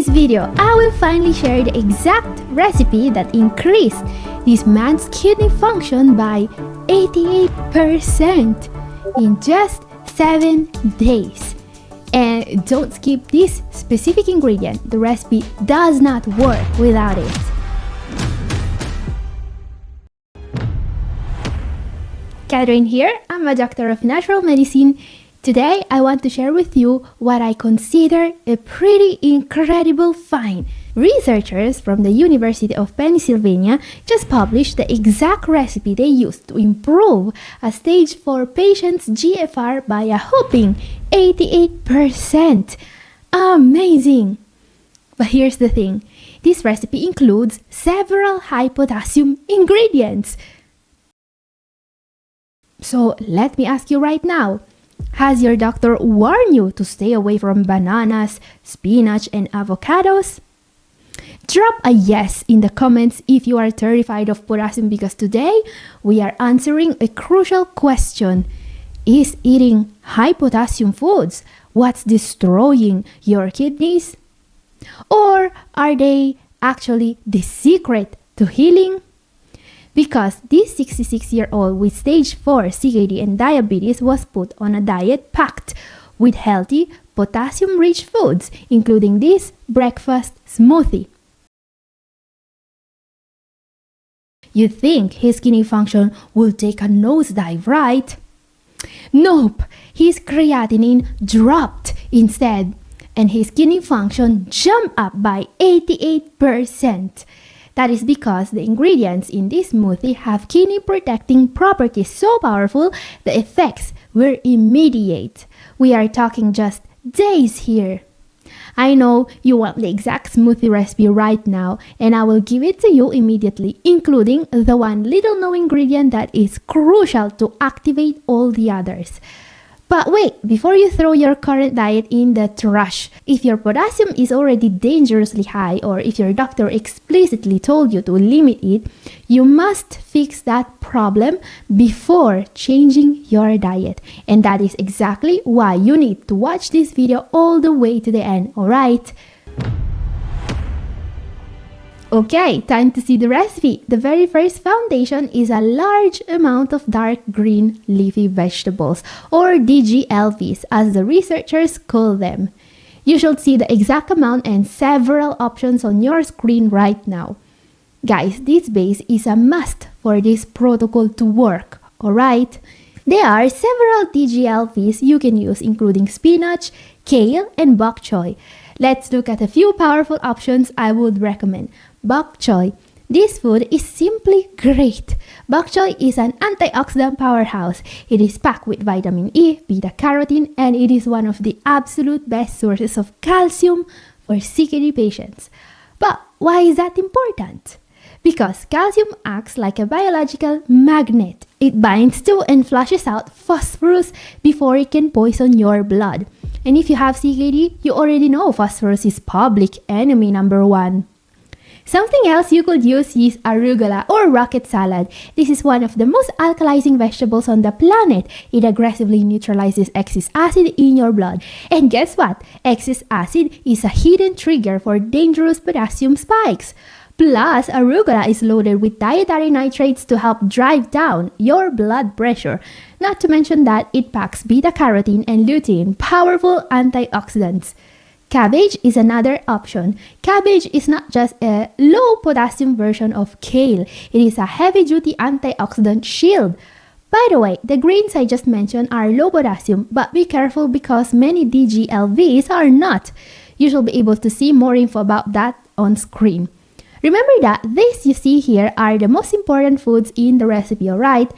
today's video, I will finally share the exact recipe that increased this man's kidney function by 88% in just 7 days. And don't skip this specific ingredient. The recipe does not work without it. Catherine here. I'm a doctor of natural medicine. Today, I want to share with you what I consider a pretty incredible find. Researchers from the University of Pennsylvania just published the exact recipe they used to improve a stage 4 patient's GFR by a whopping 88%. Amazing! But here's the thing. This recipe includes several high potassium ingredients. So let me ask you right now. Has your doctor warned you to stay away from bananas, spinach, and avocados? Drop a yes in the comments if you are terrified of potassium, because today we are answering a crucial question. Is eating high potassium foods what's destroying your kidneys? Or are they actually the secret to healing? Because this 66-year-old with stage 4 CKD and diabetes was put on a diet packed with healthy, potassium-rich foods, including this breakfast smoothie. You'd think his kidney function will take a nosedive, right? Nope, his creatinine dropped instead, and his kidney function jumped up by 88%. That is because the ingredients in this smoothie have kidney protecting properties so powerful the effects were immediate. We are talking just days here. I know you want the exact smoothie recipe right now, and I will give it to you immediately, including the one little known ingredient that is crucial to activate all the others. But wait, before you throw your current diet in the trash, if your potassium is already dangerously high, or if your doctor explicitly told you to limit it, you must fix that problem before changing your diet. And that is exactly why you need to watch this video all the way to the end, alright? Okay, time to see the recipe. The very first foundation is a large amount of dark green leafy vegetables, or DGLVs as the researchers call them. You should see the exact amount and several options on your screen right now. Guys, this base is a must for this protocol to work, alright? There are several DGLVs you can use, including spinach, kale, and bok choy. Let's look at a few powerful options I would recommend. Bok choy. This food is simply great. Bok choy is an antioxidant powerhouse. It is packed with vitamin E, beta-carotene, and it is one of the absolute best sources of calcium for CKD patients. But why is that important? Because calcium acts like a biological magnet. It binds to and flushes out phosphorus before it can poison your blood. And if you have CKD, you already know phosphorus is public enemy number 1. Something else you could use is arugula or rocket salad. This is one of the most alkalizing vegetables on the planet. It aggressively neutralizes excess acid in your blood. And guess what? Excess acid is a hidden trigger for dangerous potassium spikes. Plus, arugula is loaded with dietary nitrates to help drive down your blood pressure. Not to mention that it packs beta-carotene and lutein, powerful antioxidants. Cabbage is another option. Cabbage is not just a low potassium version of kale. It is a heavy-duty antioxidant shield. By the way, the grains I just mentioned are low potassium, but be careful because many DGLVs are not. You should be able to see more info about that on screen. Remember that these you see here are the most important foods in the recipe, alright?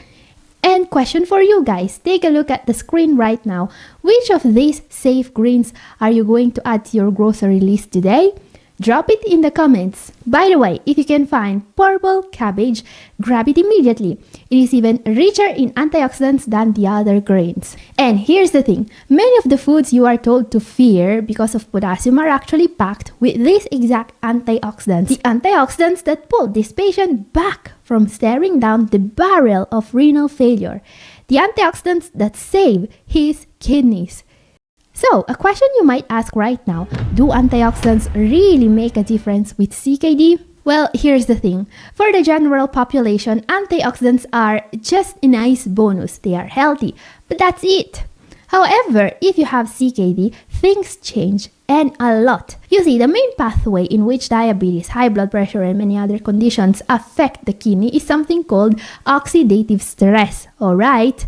And question for you guys, take a look at the screen right now. Which of these safe greens are you going to add to your grocery list today? Drop it in the comments. By the way, if you can find purple cabbage, grab it immediately. It is even richer in antioxidants than the other grains. And here's the thing, many of the foods you are told to fear because of potassium are actually packed with these exact antioxidants. The antioxidants that pull this patient back from staring down the barrel of renal failure. The antioxidants that save his kidneys. So, a question you might ask right now, do antioxidants really make a difference with CKD? Well, here's the thing. For the general population, antioxidants are just a nice bonus. They are healthy, but that's it. However, if you have CKD, things change, and a lot. You see, the main pathway in which diabetes, high blood pressure, and many other conditions affect the kidney is something called oxidative stress, alright?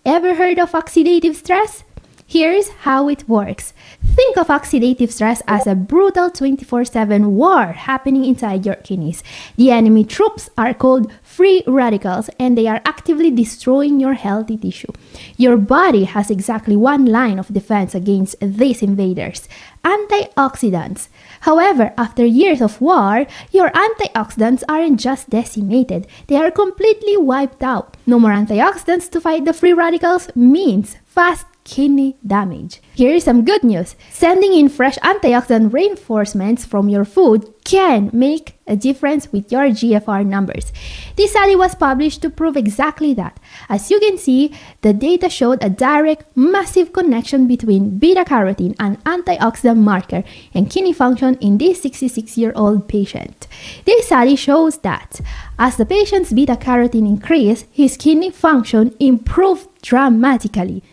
Ever heard of oxidative stress? Here's how it works. Think of oxidative stress as a brutal 24/7 war happening inside your kidneys. The enemy troops are called free radicals, and they are actively destroying your healthy tissue. Your body has exactly one line of defense against these invaders: antioxidants. However, after years of war, your antioxidants aren't just decimated, they are completely wiped out. No more antioxidants to fight the free radicals means fast kidney damage. Here is some good news. Sending in fresh antioxidant reinforcements from your food can make a difference with your GFR numbers. This study was published to prove exactly that. As you can see, the data showed a direct, massive connection between beta-carotene, an antioxidant marker, and kidney function in this 66-year-old patient. This study shows that as the patient's beta-carotene increased, his kidney function improved dramatically.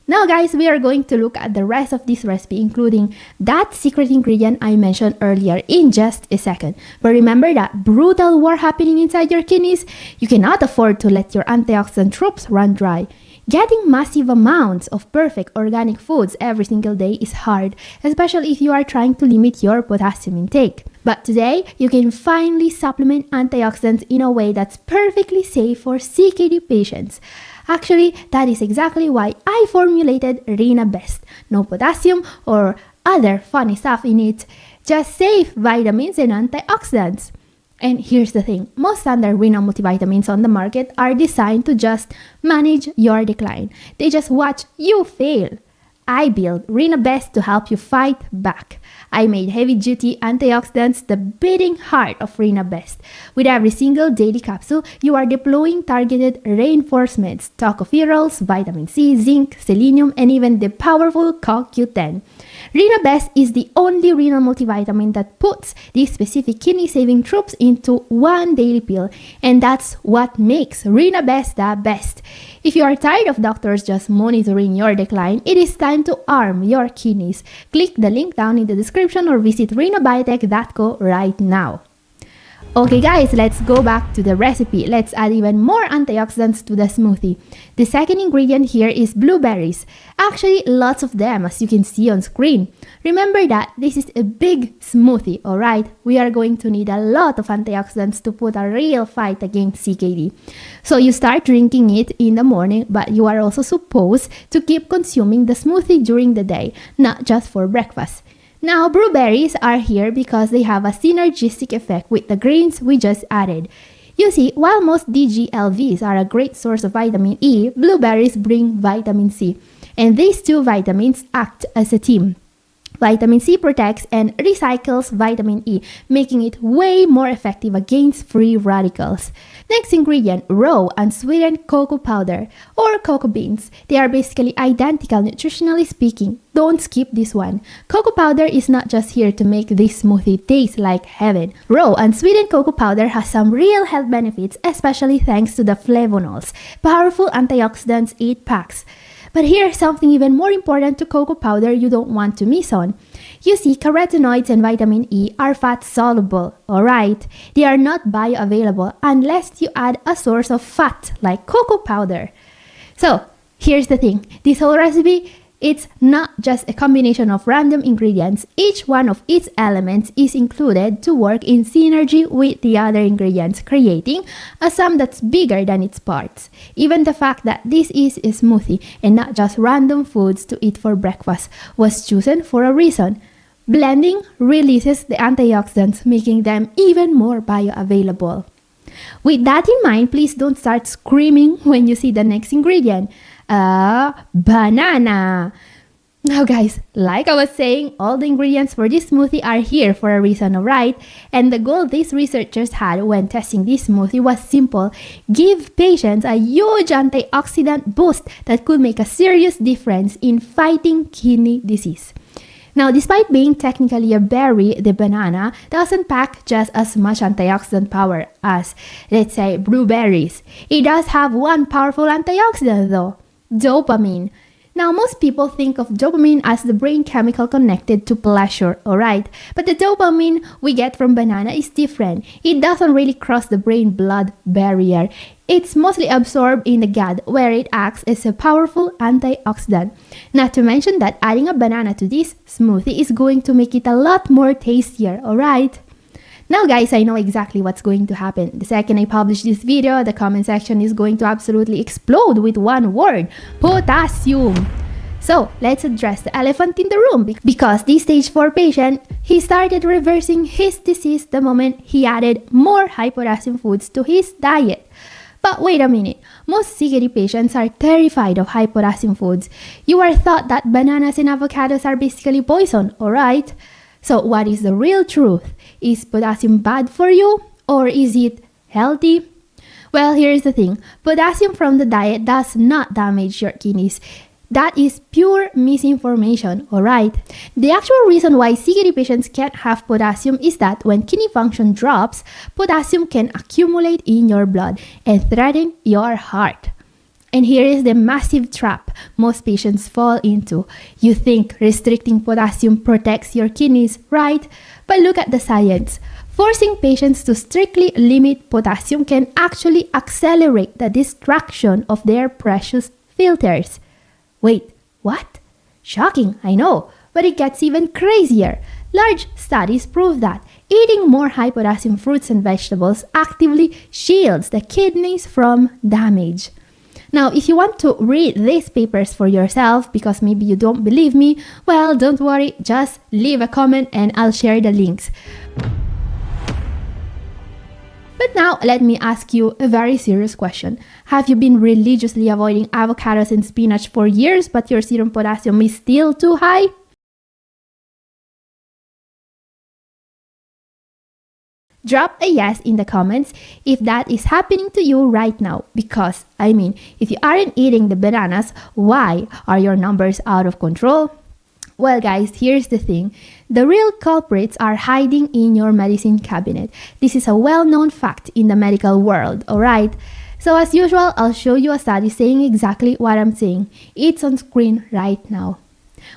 Now guys, we are going to look at the rest of this recipe, including that secret ingredient I mentioned earlier, in just a second. But remember that brutal war happening inside your kidneys? You cannot afford to let your antioxidant troops run dry. Getting massive amounts of perfect organic foods every single day is hard, especially if you are trying to limit your potassium intake. But today, you can finally supplement antioxidants in a way that's perfectly safe for CKD patients. Actually, that is exactly why I formulated Rena Best. No potassium or other funny stuff in it, just safe vitamins and antioxidants. And here's the thing, most standard renal multivitamins on the market are designed to just manage your decline. They just watch you fail. I built Rena Best to help you fight back. I made heavy-duty antioxidants the beating heart of Rena Best. With every single daily capsule, you are deploying targeted reinforcements, tocopherols, vitamin C, zinc, selenium, and even the powerful CoQ10. Rena Best is the only renal multivitamin that puts these specific kidney-saving troops into one daily pill, and that's what makes Rena Best the best. If you are tired of doctors just monitoring your decline, it is time to arm your kidneys. Click the link down in the description or visit renabiotech.co right now. Okay guys, let's go back to the recipe. Let's add even more antioxidants to the smoothie. The second ingredient here is blueberries. Actually, lots of them, as you can see on screen. Remember that this is a big smoothie, alright? We are going to need a lot of antioxidants to put a real fight against CKD. So you start drinking it in the morning, but you are also supposed to keep consuming the smoothie during the day, not just for breakfast. Now, blueberries are here because they have a synergistic effect with the greens we just added. You see, while most DGLVs are a great source of vitamin E, blueberries bring vitamin C. And these two vitamins act as a team. Vitamin C protects and recycles vitamin E, making it way more effective against free radicals. Next ingredient, raw unsweetened cocoa powder or cocoa beans. They are basically identical nutritionally speaking. Don't skip this one. Cocoa powder is not just here to make this smoothie taste like heaven. Raw unsweetened cocoa powder has some real health benefits, especially thanks to the flavonols, powerful antioxidants 8 packs. But here's something even more important to cocoa powder you don't want to miss on. You see, carotenoids and vitamin E are fat soluble, alright? They are not bioavailable unless you add a source of fat like cocoa powder. So, here's the thing. This whole recipe, it's not just a combination of random ingredients. Each one of its elements is included to work in synergy with the other ingredients, creating a sum that's bigger than its parts. Even the fact that this is a smoothie and not just random foods to eat for breakfast was chosen for a reason. Blending releases the antioxidants, making them even more bioavailable. With that in mind, please don't start screaming when you see the next ingredient. Banana. Now guys, like I was saying, all the ingredients for this smoothie are here for a reason, alright? And the goal these researchers had when testing this smoothie was simple: give patients a huge antioxidant boost that could make a serious difference in fighting kidney disease. Now, despite being technically a berry, the banana doesn't pack just as much antioxidant power as, let's say, blueberries. It does have one powerful antioxidant though: dopamine. Now, most people think of dopamine as the brain chemical connected to pleasure, alright? But the dopamine we get from banana is different. It doesn't really cross the brain-blood barrier. It's mostly absorbed in the gut, where it acts as a powerful antioxidant. Not to mention that adding a banana to this smoothie is going to make it a lot more tastier, alright? Now guys, I know exactly what's going to happen. The second I publish this video, the comment section is going to absolutely explode with one word: potassium. So let's address the elephant in the room, because this stage 4 patient, he started reversing his disease the moment he added more high potassium foods to his diet. But wait a minute, most CKD patients are terrified of high potassium foods. You are taught that bananas and avocados are basically poison, alright? So what is the real truth? Is potassium bad for you, or is it healthy? Well, here's the thing. Potassium from the diet does not damage your kidneys. That is pure misinformation, alright? The actual reason why CKD patients can't have potassium is that when kidney function drops, potassium can accumulate in your blood and threaten your heart. And here is the massive trap most patients fall into. You think restricting potassium protects your kidneys, right? But look at the science. Forcing patients to strictly limit potassium can actually accelerate the destruction of their precious filters. Wait, what? Shocking, I know, but it gets even crazier. Large studies prove that eating more high potassium fruits and vegetables actively shields the kidneys from damage. Now, if you want to read these papers for yourself because maybe you don't believe me, well, don't worry, just leave a comment and I'll share the links. But now, let me ask you a very serious question. Have you been religiously avoiding avocados and spinach for years, but your serum potassium is still too high? Drop a yes in the comments if that is happening to you right now, because, I mean, if you aren't eating the bananas, why are your numbers out of control? Well guys, here's the thing. The real culprits are hiding in your medicine cabinet. This is a well-known fact in the medical world, alright? So as usual, I'll show you a study saying exactly what I'm saying. It's on screen right now.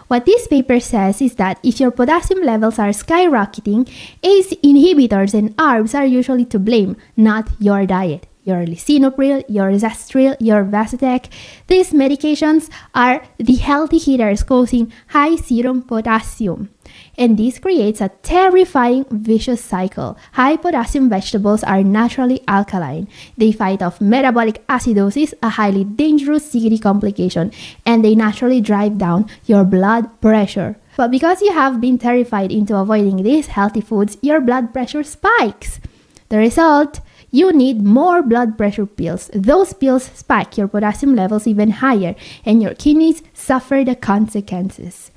What this paper says is that if your potassium levels are skyrocketing, ACE inhibitors and ARBs are usually to blame, not your diet. Your lisinopril, your Zestril, your Vasotec. These medications are the healthy hitters causing high serum potassium. And this creates a terrifying vicious cycle. High potassium vegetables are naturally alkaline. They fight off metabolic acidosis, a highly dangerous CKD complication, and they naturally drive down your blood pressure. But because you have been terrified into avoiding these healthy foods, your blood pressure spikes. The result? You need more blood pressure pills. Those pills spike your potassium levels even higher, and your kidneys suffer the consequences.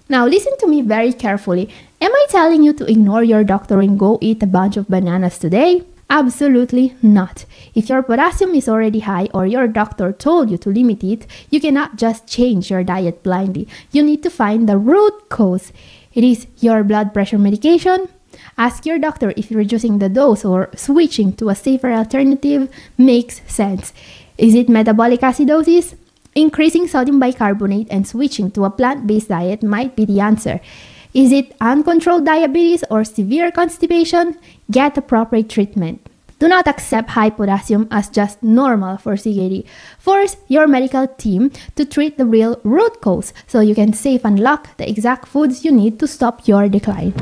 Now listen to me very carefully. Am I telling you to ignore your doctor and go eat a bunch of bananas today? Absolutely not. If your potassium is already high or your doctor told you to limit it, you cannot just change your diet blindly. You need to find the root cause. It is your blood pressure medication. Ask your doctor if reducing the dose or switching to a safer alternative makes sense. Is it metabolic acidosis? Increasing sodium bicarbonate and switching to a plant-based diet might be the answer. Is it uncontrolled diabetes or severe constipation? Get appropriate treatment. Do not accept high potassium as just normal for CKD. Force your medical team to treat the real root cause so you can save and lock the exact foods you need to stop your decline.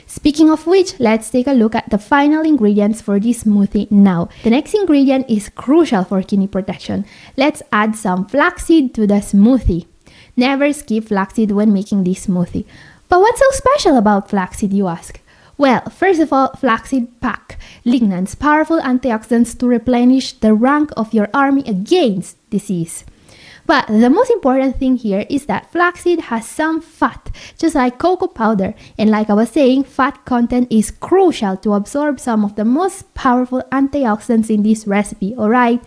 Speaking of which, let's take a look at the final ingredients for this smoothie now. The next ingredient is crucial for kidney protection. Let's add some flaxseed to the smoothie. Never skip flaxseed when making this smoothie. But what's so special about flaxseed, you ask? Well, first of all, flaxseed pack lignans, powerful antioxidants to replenish the rank of your army against disease. But the most important thing here is that flaxseed has some fat, just like cocoa powder. And like I was saying, fat content is crucial to absorb some of the most powerful antioxidants in this recipe, alright?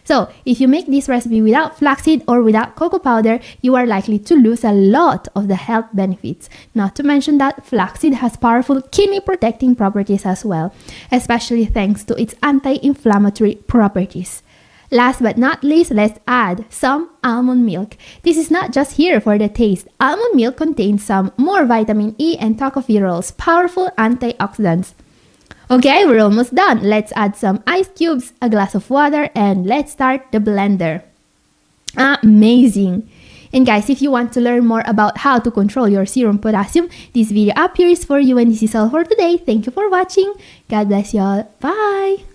So, if you make this recipe without flaxseed or without cocoa powder, you are likely to lose a lot of the health benefits. Not to mention that flaxseed has powerful kidney protecting properties as well, especially thanks to its anti-inflammatory properties. Last but not least, let's add some almond milk. This is not just here for the taste. Almond milk contains some more vitamin E and tocopherols, powerful antioxidants. Okay, we're almost done. Let's add some ice cubes, a glass of water, and let's start the blender. Amazing! And guys, if you want to learn more about how to control your serum potassium, this video up here is for you, and this is all for today. Thank you for watching. God bless you all. Bye!